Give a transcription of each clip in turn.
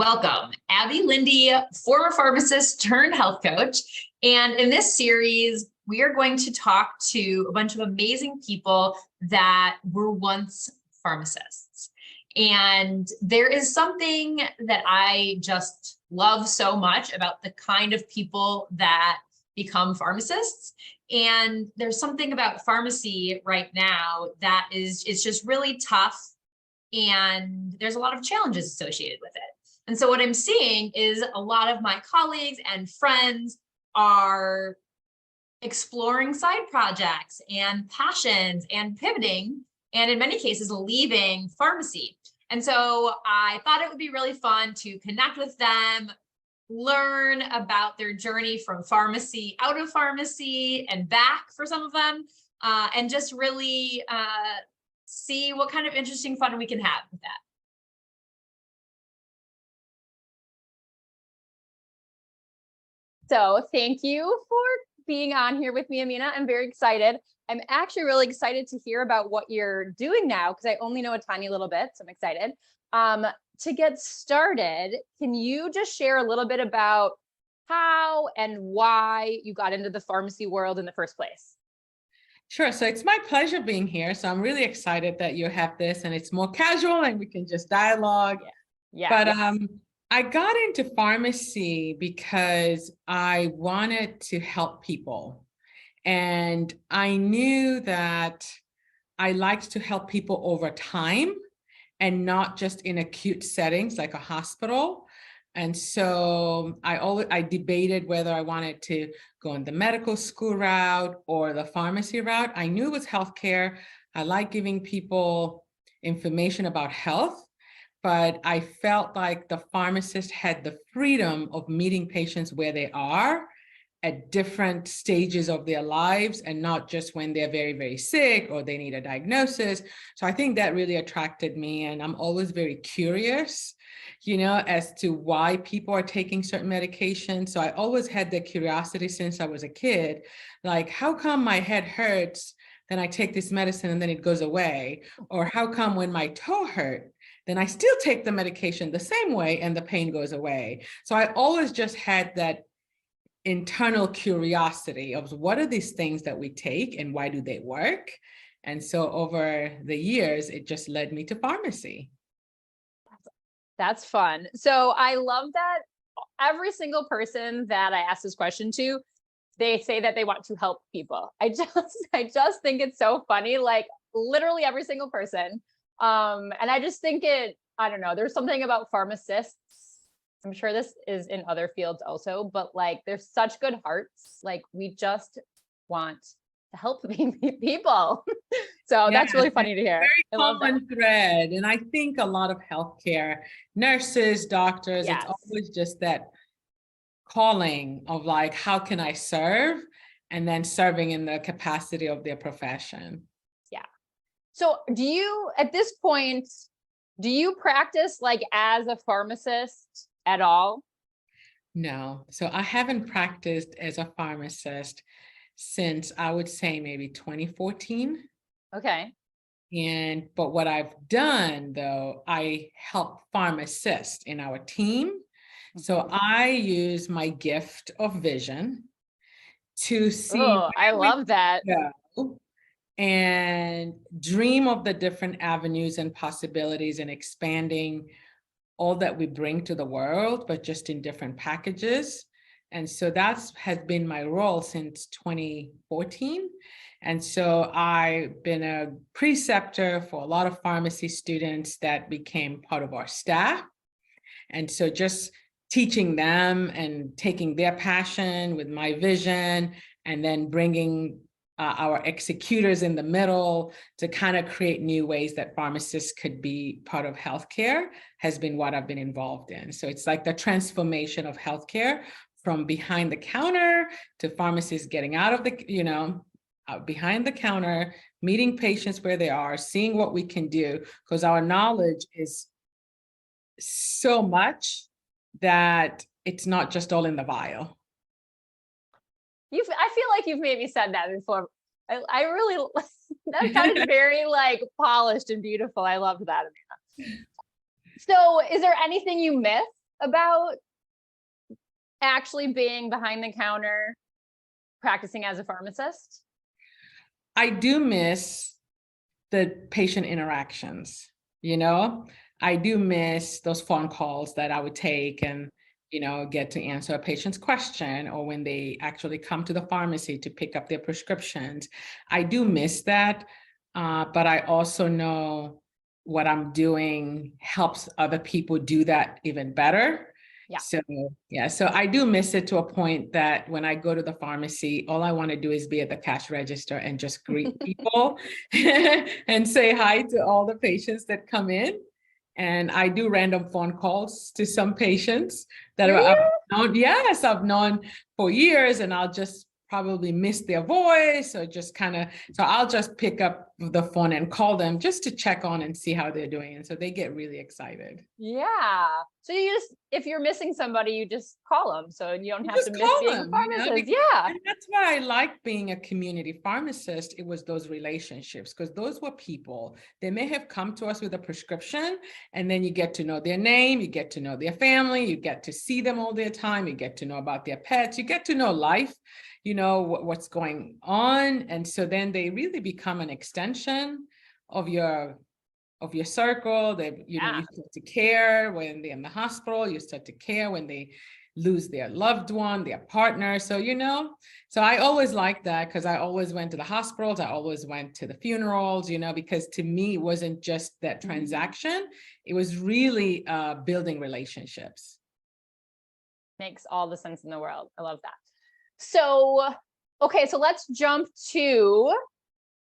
Welcome, Abby Lindy, former pharmacist turned health coach. And in this series, we are going to talk to a bunch of amazing people that were once pharmacists. And there is something that I just love so much about the kind of people that become pharmacists. And there's something about pharmacy right now that it's just really tough. And there's a lot of challenges associated with it. And so what I'm seeing is a lot of my colleagues and friends are exploring side projects and passions and pivoting, and in many cases, leaving pharmacy. And so I thought it would be really fun to connect with them, learn about their journey from pharmacy, out of pharmacy and back for some of them, and just really see what kind of interesting fun we can have with that. So thank you for being on here with me, Amina. I'm very excited. I'm actually really excited to hear about what you're doing now because I only know a tiny little bit, so I'm excited. To get started, can you just share a little bit about how and why you got into the pharmacy world in the first place? Sure. So it's my pleasure being here. So I'm really excited that you have this and it's more casual and we can just dialogue. Yeah. But I got into pharmacy because I wanted to help people. And I knew that I liked to help people over time and not just in acute settings like a hospital. And so I debated whether I wanted to go in the medical school route or the pharmacy route. I knew it was healthcare. I like giving people information about health, but I felt like the pharmacist had the freedom of meeting patients where they are at different stages of their lives and not just when they're very, very sick or they need a diagnosis. So I think that really attracted me, and I'm always very curious, as to why people are taking certain medications. So I always had the curiosity since I was a kid, like, how come my head hurts, then I take this medicine and then it goes away? Or how come when my toe hurt, then I still take the medication the same way and the pain goes away? So I always just had that internal curiosity of what are these things that we take and why do they work? And so over the years, it just led me to pharmacy. That's fun. So I love that every single person that I ask this question to, they say that they want to help people. I just think it's so funny, like literally every single person. And I just think I don't know, there's something about pharmacists. I'm sure this is in other fields also, but like, they're such good hearts. Like we just want to help people. So that's really funny to hear. Very common thread. And I think a lot of healthcare, nurses, doctors, Yes. It's always just that calling of like, how can I serve? And then serving in the capacity of their profession. Yeah. So at this point, do you practice like as a pharmacist at all? No. So I haven't practiced as a pharmacist since I would say maybe 2014. Okay. But what I've done though, I help pharmacists in our team. So I use my gift of vision to see. Oh, I love that. And dream of the different avenues and possibilities and expanding all that we bring to the world, but just in different packages. And so has been my role since 2014. And so I've been a preceptor for a lot of pharmacy students that became part of our staff. And so just teaching them and taking their passion with my vision and then bringing our executors in the middle to kind of create new ways that pharmacists could be part of healthcare has been what I've been involved in. So it's like the transformation of healthcare from behind the counter to pharmacists getting out of the, behind the counter, meeting patients where they are, seeing what we can do, because our knowledge is so much that it's not just all in the vial. I feel like you've maybe said that before. I really, that sounded very like polished and beautiful. I loved that, Amina. So is there anything you miss about actually being behind the counter, practicing as a pharmacist? I do miss the patient interactions, you know? I do miss those phone calls that I would take and, get to answer a patient's question, or when they actually come to the pharmacy to pick up their prescriptions. I do miss that, but I also know what I'm doing helps other people do that even better. Yeah. So yeah, so I do miss it to a point that when I go to the pharmacy, all I want to do is be at the cash register and just greet people and say hi to all the patients that come in. And I do random phone calls to some patients that I've known, yes, I've known for years, and I'll just probably miss their voice or just so I'll just pick up the phone and call them just to check on and see how they're doing. And so they get really excited. Yeah. So if you're missing somebody, you just call them. So you don't have to miss being a pharmacist. Yeah. And that's why I like being a community pharmacist. It was those relationships, because those were people. They may have come to us with a prescription, and then you get to know their name, you get to know their family, you get to see them all the time, you get to know about their pets, you get to know life, what's going on. And so then they really become an extension of your circle. That you start to care when they're in the hospital, you start to care when they lose their loved one, their partner. So so I always liked that, because I always went to the hospitals, I always went to the funerals, because to me it wasn't just that transaction, it was really building relationships. Makes all the sense in the world. I love that. So okay, so let's jump to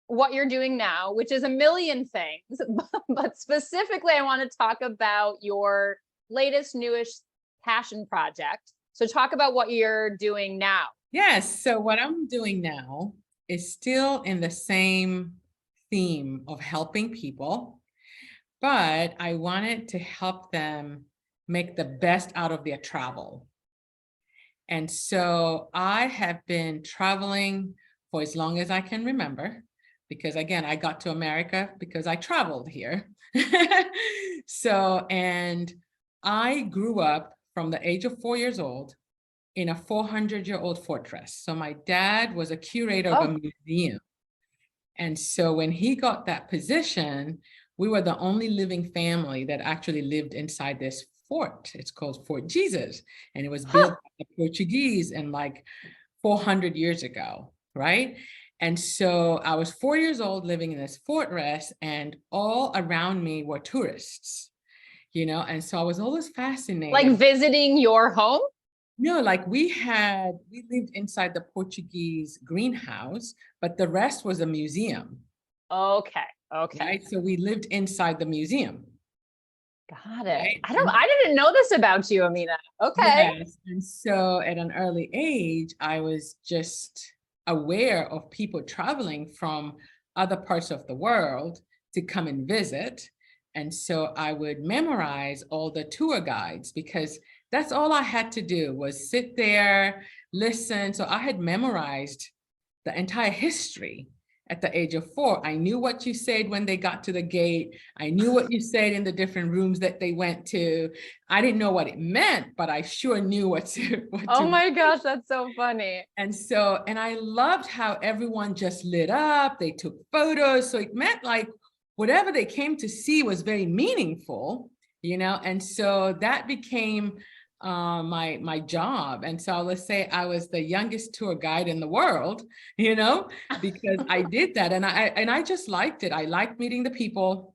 what you're doing now, which is a million things, but specifically I want to talk about your latest, newest passion project. So talk about what you're doing now. Yes, so what I'm doing now is still in the same theme of helping people, but I wanted to help them make the best out of their travel. And so I have been traveling for as long as I can remember, because again, I got to America because I traveled here. And I grew up from the age of 4 years old in a 400-year-old fortress. So my dad was a curator of a museum. And so when he got that position, we were the only living family that actually lived inside this fort. It's called Fort Jesus. And it was built by the Portuguese in like 400 years ago, right? And so I was 4 years old living in this fortress, and all around me were tourists, and so I was always fascinated. Like visiting your home? No, like we lived inside the Portuguese greenhouse, but the rest was a museum. Okay. Right? So we lived inside the museum. Got it. Right? I didn't know this about you, Amina. Okay. Yes. And so at an early age, I was just aware of people traveling from other parts of the world to come and visit. And so I would memorize all the tour guides, because that's all I had to do was sit there, listen. So I had memorized the entire history at the age of 4. I knew what you said when they got to the gate. I knew what you said in the different rooms that they went to. I didn't know what it meant, but I sure knew what to Oh my gosh, that's so funny. And I loved how everyone just lit up. They took photos. So it meant like whatever they came to see was very meaningful, and so that became my job. And so let's say I was the youngest tour guide in the world, because I did that, and I just liked it. I liked meeting the people.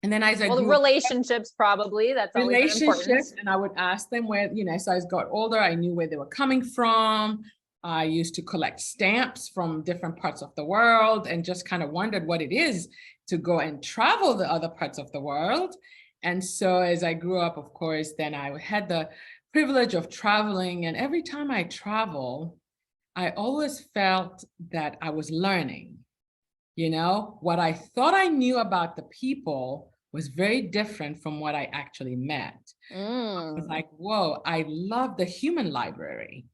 And then as I the relationships, probably that's always important. And I would ask them where, so as I got older, I knew where they were coming from. I used to collect stamps from different parts of the world and just kind of wondered what it is to go and travel the other parts of the world. And so as I grew up, of course, then I had the privilege of traveling. And every time I travel, I always felt that I was learning. What I thought I knew about the people was very different from what I actually met. I was like, whoa, I love the human library.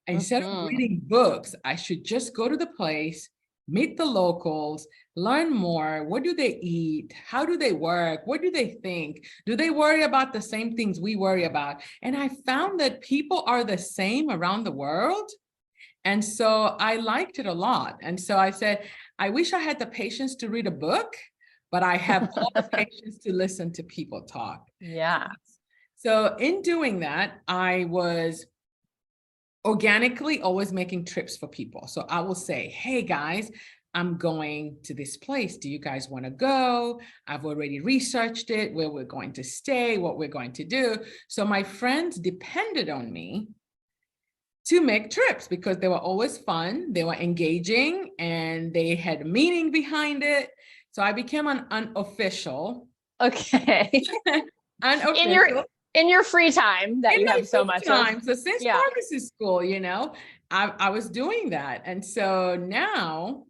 Instead of reading books, I should just go to the place meet the locals, learn more. What do they eat? How do they work? What do they think? Do they worry about the same things we worry about? And I found that people are the same around the world. And so I liked it a lot. And so I said, I wish I had the patience to read a book, but I have all the patience to listen to people talk. Yeah. So in doing that, I was organically always making trips for people. So I will say, hey guys, I'm going to this place. Do you guys want to go? I've already researched it, where we're going to stay, what we're going to do. So my friends depended on me to make trips because they were always fun, they were engaging, and they had meaning behind it. So I became an unofficial. Okay. Unofficial. In your free time that you have so much time. of. So since pharmacy school, I was doing that. And so now,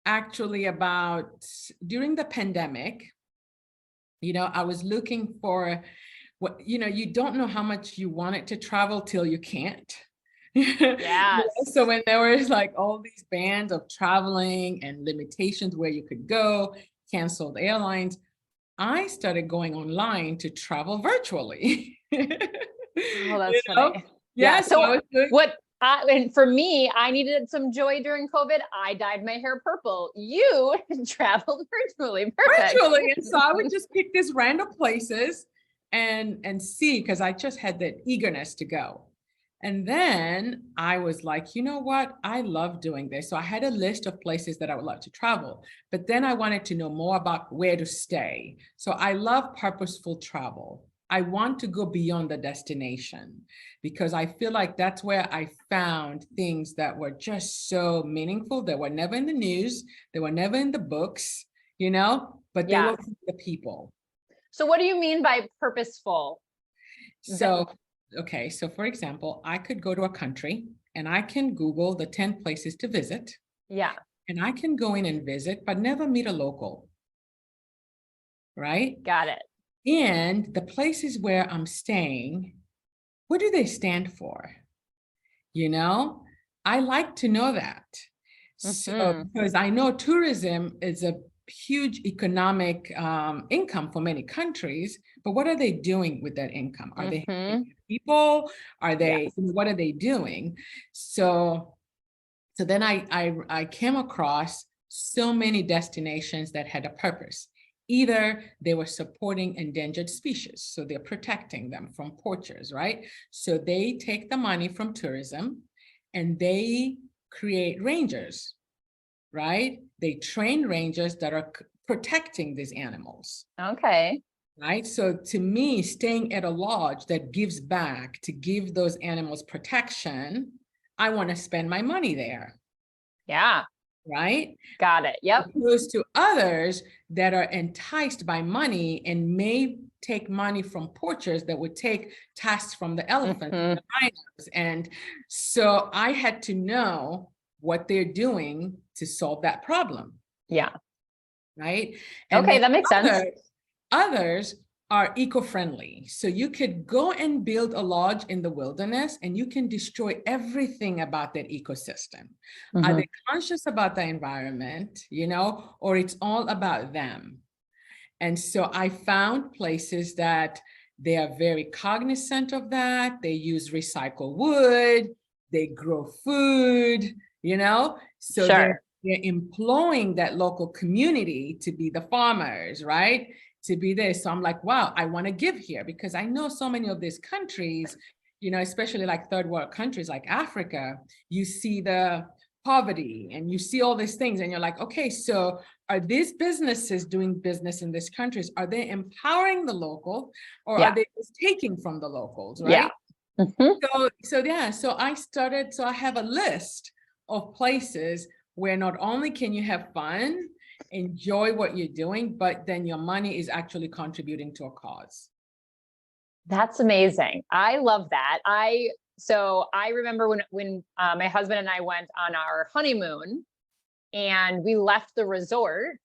actually during the pandemic, I was looking for what, you don't know how much you want it to travel till you can't. Yes. So when there was like all these bans of traveling and limitations where you could go, canceled airlines, I started going online to travel virtually. Oh, that's funny. Yeah. So and for me, I needed some joy during COVID. I dyed my hair purple. You traveled virtually. Perfect. Virtually. And so I would just pick these random places and see, because I just had that eagerness to go. And then I was like, you know what? I love doing this. So I had a list of places that I would love to travel, but then I wanted to know more about where to stay. So I love purposeful travel. I want to go beyond the destination because I feel like that's where I found things that were just so meaningful. They were never in the news. They were never in the books, but they were the people. So what do you mean by purposeful? So okay, so for example, I could go to a country and I can Google the 10 places to visit. Yeah. And I can go in and visit, but never meet a local. Right? Got it. And the places where I'm staying, what do they stand for? I like to know that. So, because I know tourism is a huge economic income for many countries, but what are they doing with that income? Are they helping people? Are they, what are they doing? So then I came across so many destinations that had a purpose. Either they were supporting endangered species, so they're protecting them from poachers, right? So they take the money from tourism and they create rangers, right? They train rangers that are protecting these animals. Okay. Right. So to me, staying at a lodge that gives back to give those animals protection, I want to spend my money there. Yeah. Right. Got it. Yep. Opposed to others that are enticed by money and may take money from poachers that would take tusks from the elephants and the rhinos. And so I had to know what they're doing to solve that problem. Yeah. Right. And okay, that makes sense. Others are eco-friendly. So you could go and build a lodge in the wilderness and you can destroy everything about that ecosystem. Are they conscious about the environment, or it's all about them? And so I found places that they are very cognizant of that. They use recycled wood, they grow food, so they're employing that local community to be the farmers, right? To be there. So I'm like, wow, I want to give here because I know so many of these countries, especially like third world countries like Africa, you see the poverty and you see all these things and you're like, okay, so are these businesses doing business in these countries? Are they empowering the local or are they just taking from the locals, right? Yeah. So I have a list of places where not only can you have fun, enjoy what you're doing, but then your money is actually contributing to a cause. That's amazing. I love that. So I remember when my husband and I went on our honeymoon and we left the resort,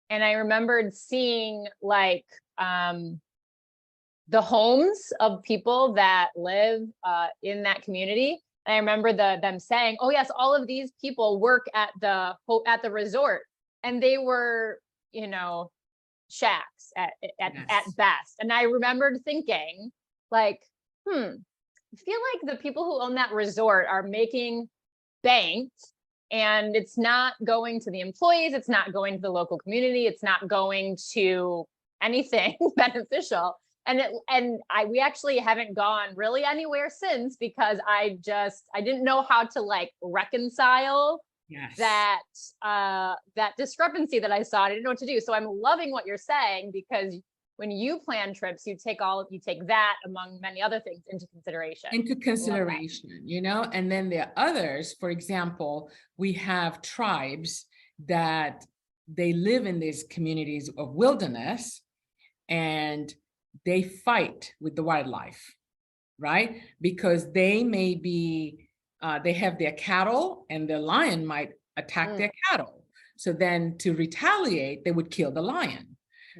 and I remembered seeing like the homes of people that live in that community. And I remember them saying, "Oh yes, all of these people work at the resort," and they were, shacks at Yes. best. And I remembered thinking, like, I feel like the people who own that resort are making bank, and it's not going to the employees, it's not going to the local community, it's not going to anything beneficial. We actually haven't gone really anywhere since, because I didn't know how to like reconcile Yes. that discrepancy that I saw. I didn't know what to do. So I'm loving what you're saying, because when you plan trips, you take that among many other things into consideration. Into consideration, and then there are others. For example, we have tribes that they live in these communities of wilderness, and they fight with the wildlife, right? Because they may be, they have their cattle, and the lion might attack their cattle. So then to retaliate, they would kill the lion,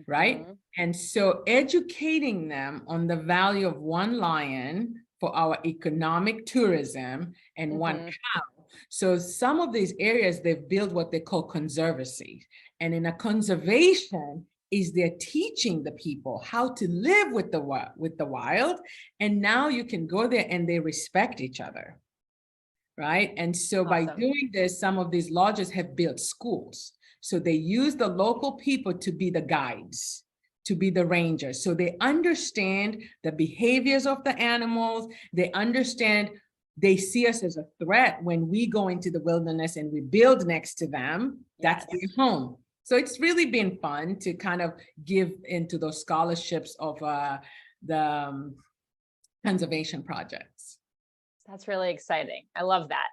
right? And so educating them on the value of one lion for our economic tourism and one cow. So some of these areas, they've built what they call conservancy. And in a conservation is they're teaching the people how to live with the wild. And now you can go there and they respect each other, right? And so by doing this, some of these lodges have built schools. So they use the local people to be the guides, to be the rangers. So they understand the behaviors of the animals. They understand, they see us as a threat when we go into the wilderness and we build next to them. That's their home. So it's really been fun to kind of give into those scholarships of the conservation projects. That's really exciting. I love that.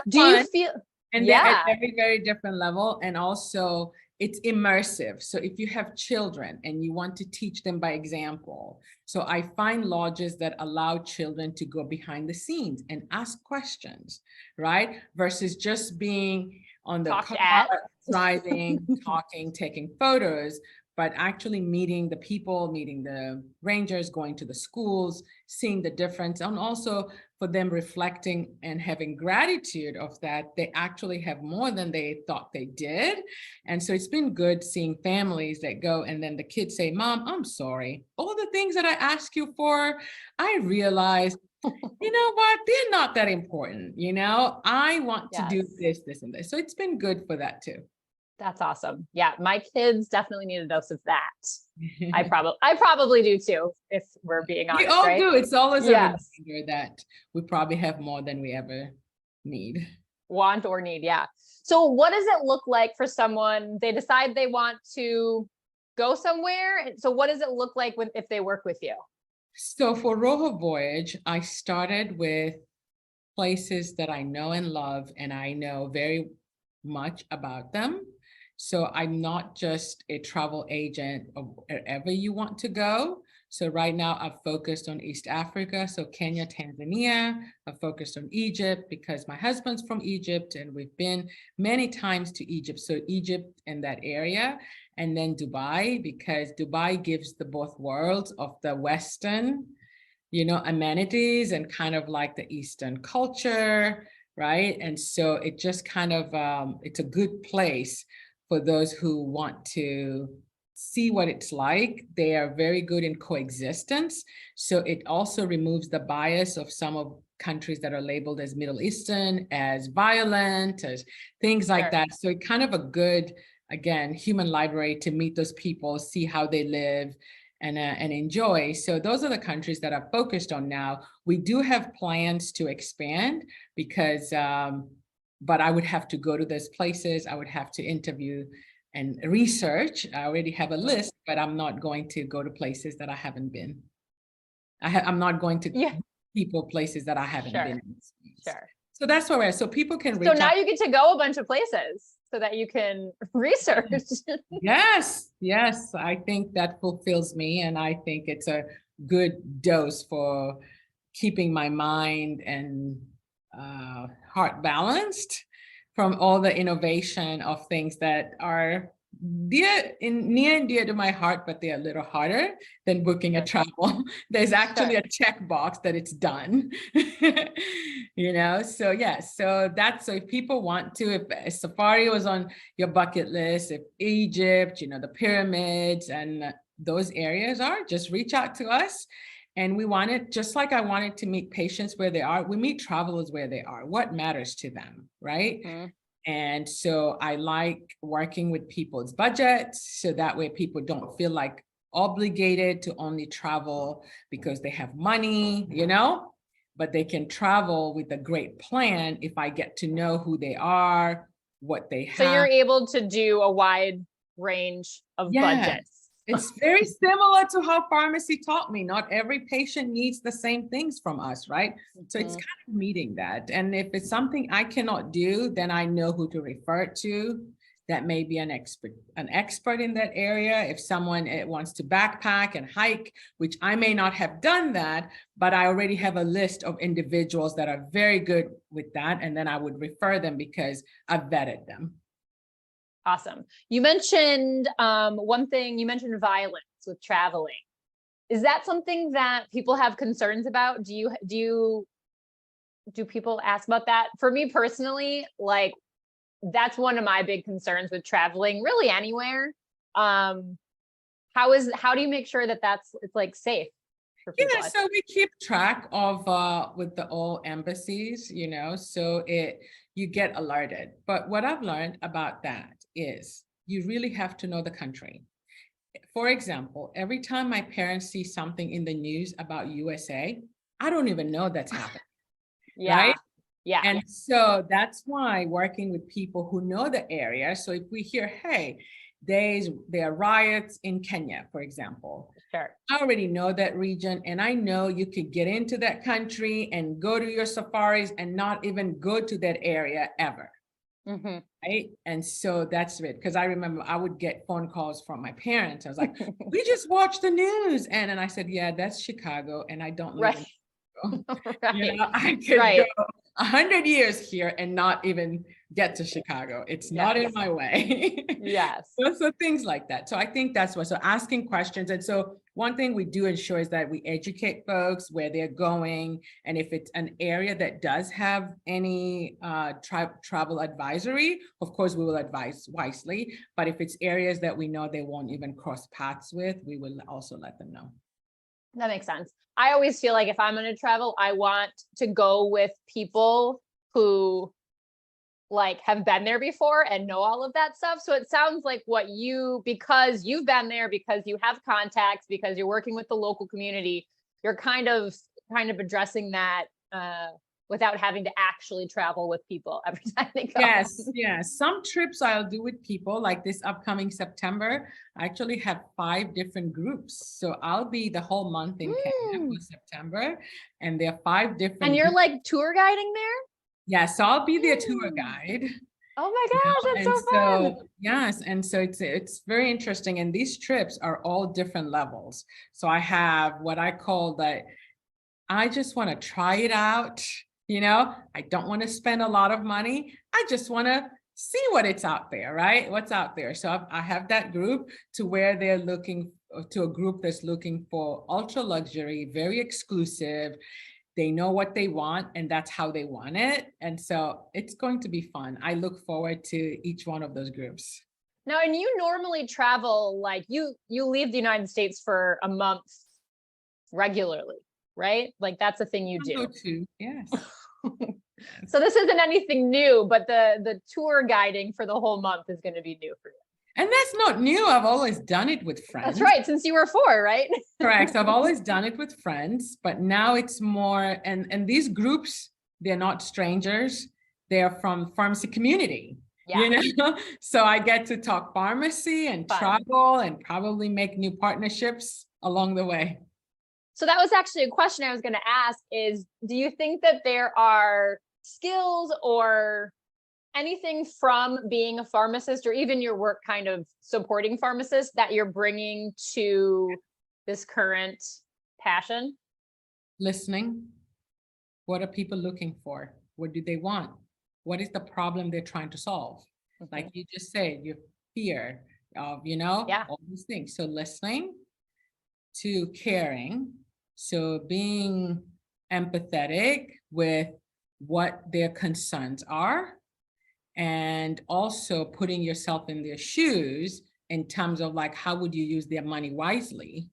Do you feel? And they're at every very different level. And also it's immersive. So if you have children and you want to teach them by example, so I find lodges that allow children to go behind the scenes and ask questions, right? Versus just being on the car, driving, talking, taking photos, but actually meeting the people, meeting the rangers, going to the schools, seeing the difference, and also for them reflecting and having gratitude of that they actually have more than they thought they did. And so it's been good seeing families that go and then the kids say, "Mom, I'm sorry. All the things that I asked you for, I realized, you know what, they're not that important. I want to do this, this, and this." So it's been good for that too. That's awesome. Yeah, my kids definitely need a dose of that. I probably do too, if we're being honest. We all do. It's always a reminder that we probably have more than we ever need. Want or need, yeah. So what does it look like for someone, they decide they want to go somewhere? So what does it look like if they work with you? So for Roho Voyage, I started with places that I know and love, and I know very much about them. So I'm not just a travel agent of wherever you want to go. So right now I've focused on East Africa. So Kenya, Tanzania. I've focused on Egypt because my husband's from Egypt and we've been many times to Egypt. So Egypt and that area. And then Dubai, because Dubai gives the both worlds of the Western, amenities and kind of like the Eastern culture, right? And so it just kind of, it's a good place for those who want to see what it's like. They are very good in coexistence. So it also removes the bias of some of countries that are labeled as Middle Eastern, as violent, as things like that. So it kind of a good, again, human library to meet those people, see how they live and enjoy. So those are the countries that I'm focused on now. We do have plans to expand because, but I would have to go to those places. I would have to interview and research. I already have a list, but I'm not going to go to places that I haven't been. I'm not going to places that I haven't been in. Sure. So that's where we're at. So people can reach out. So now you get to go a bunch of places so that you can research. Yes. I think that fulfills me. And I think it's a good dose for keeping my mind and heart balanced from all the innovation of things that are near and dear to my heart, but they're a little harder than booking a travel. There's actually a checkbox that it's done. So yes, so if people want to, if safari was on your bucket list, if Egypt, the pyramids and those areas are, just reach out to us. And we want it, just like I wanted to meet patients where they are, we meet travelers where they are, what matters to them, right? Mm-hmm. And so I like working with people's budgets, so that way people don't feel like obligated to only travel because they have money, but they can travel with a great plan if I get to know who they are, what they have. So you're able to do a wide range of budgets. It's very similar to how pharmacy taught me. Not every patient needs the same things from us, right? So it's kind of meeting that. And if it's something I cannot do, then I know who to refer to. That may be an expert in that area. If someone wants to backpack and hike, which I may not have done that, but I already have a list of individuals that are very good with that. And then I would refer them because I've vetted them. Awesome. You mentioned one thing, you mentioned violence with traveling. Is that something that people have concerns about? Do people ask about that? For me personally, like, that's one of my big concerns with traveling, really anywhere. How do you make sure that it's like safe for people? Yeah, so we keep track of with all embassies, so you get alerted. But what I've learned about that is you really have to know the country. For example, every time my parents see something in the news about USA, I don't even know that's happening. Yeah. Right? Yeah. And so that's why working with people who know the area. So if we hear, hey, there are riots in Kenya, for example. Sure. I already know that region, and I know you could get into that country and go to your safaris and not even go to that area ever. Mm-hmm. Right. And so that's it. Because I remember I would get phone calls from my parents. I was like, we just watched the news. And I said, yeah, that's Chicago. And I don't live in Chicago. Right. I could go 100 years here and not even get to Chicago. It's not in my way. Yes. So things like that. So I think that's what, so asking questions. And so one thing we do ensure is that we educate folks where they're going. And if it's an area that does have any travel advisory, of course, we will advise wisely. But if it's areas that we know they won't even cross paths with, we will also let them know. That makes sense. I always feel like if I'm going to travel, I want to go with people who like have been there before and know all of that stuff. So it sounds like because you've been there, because you have contacts, because you're working with the local community, you're kind of addressing that without having to actually travel with people every time they go. Yes. Some trips I'll do with people, like this upcoming September. I actually have 5 different groups. So I'll be the whole month in Kenya for September. And there are 5 different And you're groups. like tour guiding there? Yeah, so I'll be their tour guide. Oh my gosh, that's so fun. Yes, and so it's very interesting. And these trips are all different levels. So I have what I call I just want to try it out. I don't want to spend a lot of money. I just want to see what it's out there, right? What's out there. So I have that group to where they're looking to a group that's looking for ultra luxury, very exclusive. They know what they want and that's how they want it. And so it's going to be fun. I look forward to each one of those groups. Now, and you normally travel, like you leave the United States for a month regularly, right? Like that's a thing you do. Yes. So this isn't anything new, but the tour guiding for the whole month is going to be new for you. And that's not new. I've always done it with friends. That's right. Since you were 4, right? Correct. So I've always done it with friends, but now it's more, and these groups, they're not strangers. They're from pharmacy community. Yeah. So I get to talk pharmacy and travel and probably make new partnerships along the way. So that was actually a question I was going to ask is, do you think that there are skills or anything from being a pharmacist or even your work kind of supporting pharmacists that you're bringing to this current passion? Listening. What are people looking for? What do they want? What is the problem they're trying to solve? Like you just said, your fear. of, Yeah. all these things. So listening to caring. So being empathetic with what their concerns are, and also putting yourself in their shoes in terms of like, how would you use their money wisely?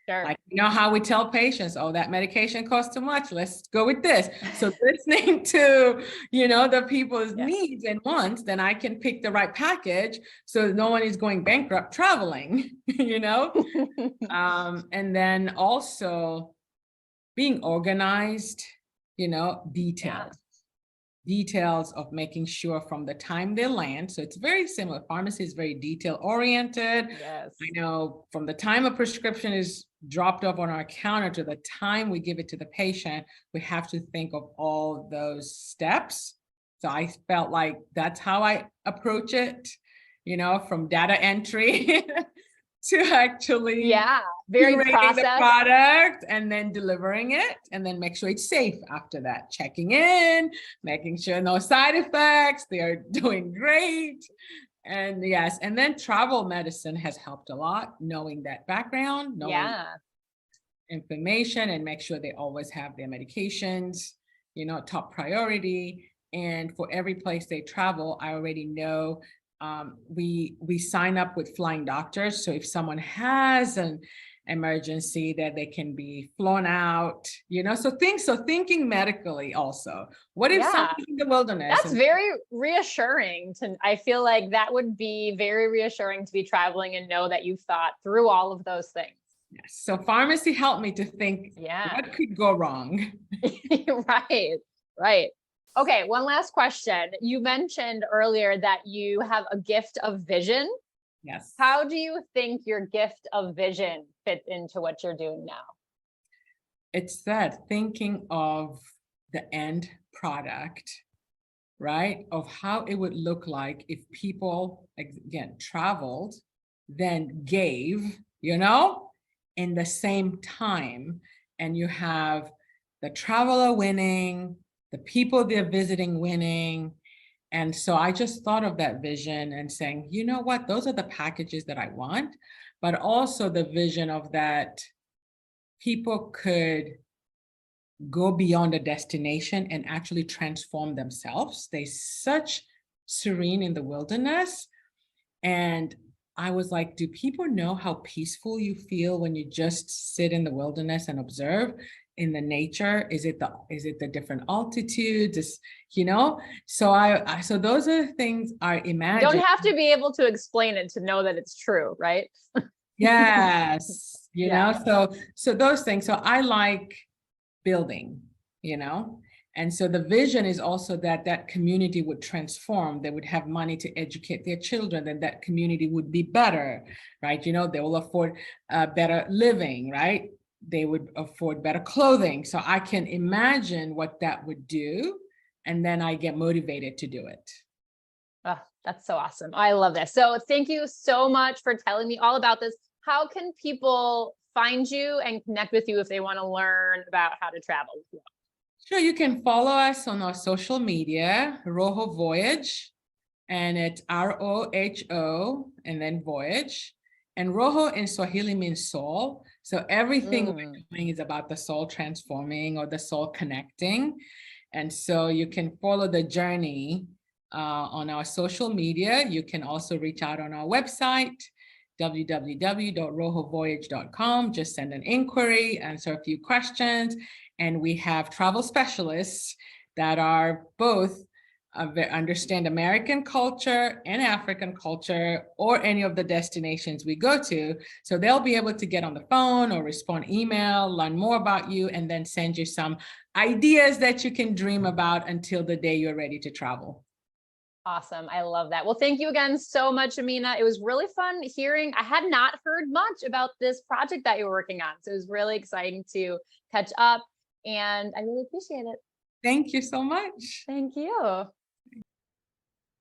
Sure. Like, how we tell patients, oh, that medication costs too much. Let's go with this. So listening to, the people's needs and wants, then I can pick the right package so no one is going bankrupt traveling, and then also being organized, details of making sure from the time they land. So it's very similar. Pharmacy is very detail oriented. Yes. I know from the time a prescription is dropped off on our counter to the time we give it to the patient, we have to think of all those steps. So I felt like that's how I approach it, from data entry to actually very curating processed. the product and then delivering it, and then make sure it's safe after that, checking in, making sure no side effects, they're doing great. And yes, and then travel medicine has helped a lot, knowing that background, knowing information, and make sure they always have their medications, top priority. And for every place they travel, I already know we sign up with flying doctors. So if someone has an emergency, that they can be flown out, so thinking medically also. What if someone's in the wilderness? That's very reassuring I feel like that would be very reassuring to be traveling and know that you've thought through all of those things. Yes. So pharmacy helped me to think, what could go wrong? Right. Okay, one last question. You mentioned earlier that you have a gift of vision. Yes. How do you think your gift of vision fits into what you're doing now? It's that thinking of the end product, right? Of how it would look like if people, again, traveled, then gave, in the same time. And you have the traveler winning, the people they're visiting winning. And so I just thought of that vision and saying, you know what, those are the packages that I want, but also the vision of that people could go beyond a destination and actually transform themselves. They're such serene in the wilderness. And I was like, do people know how peaceful you feel when you just sit in the wilderness and observe in the nature? Is it the different altitudes? So those are the things I imagine. You don't have to be able to explain it to know that it's true, right? Yes. So those things. So I like building, and so the vision is also that community would transform. They would have money to educate their children, then that community would be better, right? They will afford better living, right? They would afford better clothing. So I can imagine what that would do. And then I get motivated to do it. Oh, that's so awesome. I love this. So thank you so much for telling me all about this. How can people find you and connect with you if they want to learn about how to travel with you? Sure, you can follow us on our social media, Roho Voyage, and it's ROHO and then Voyage. And Roho in Swahili means soul. So everything we're doing is about the soul transforming or the soul connecting. And so you can follow the journey on our social media. You can also reach out on our website, www.rohovoyage.com. Just send an inquiry, answer a few questions. And we have travel specialists that are both understand American culture and African culture, or any of the destinations we go to. So they'll be able to get on the phone or respond email, learn more about you, and then send you some ideas that you can dream about until the day you're ready to travel. Awesome. I love that. Well, thank you again so much, Amina. It was really fun hearing. I had not heard much about this project that you're working on. So it was really exciting to catch up, and I really appreciate it. Thank you so much. Thank you.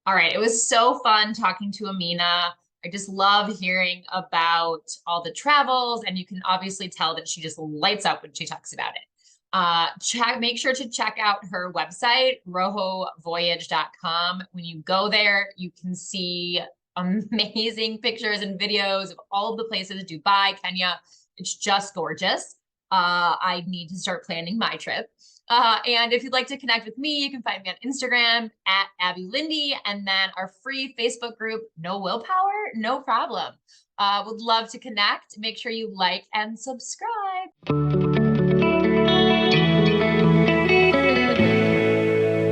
All right. It was so fun talking to Amina. I just love hearing about all the travels, and you can obviously tell that she just lights up when she talks about it. Make sure to check out her website, rohovoyage.com. When you go there, you can see amazing pictures and videos of all of the places, Dubai, Kenya. It's just gorgeous. I need to start planning my trip. And if you'd like to connect with me, you can find me on Instagram at Abby Lindy, and then our free Facebook group, No Willpower, No Problem. Would love to connect. Make sure you like and subscribe.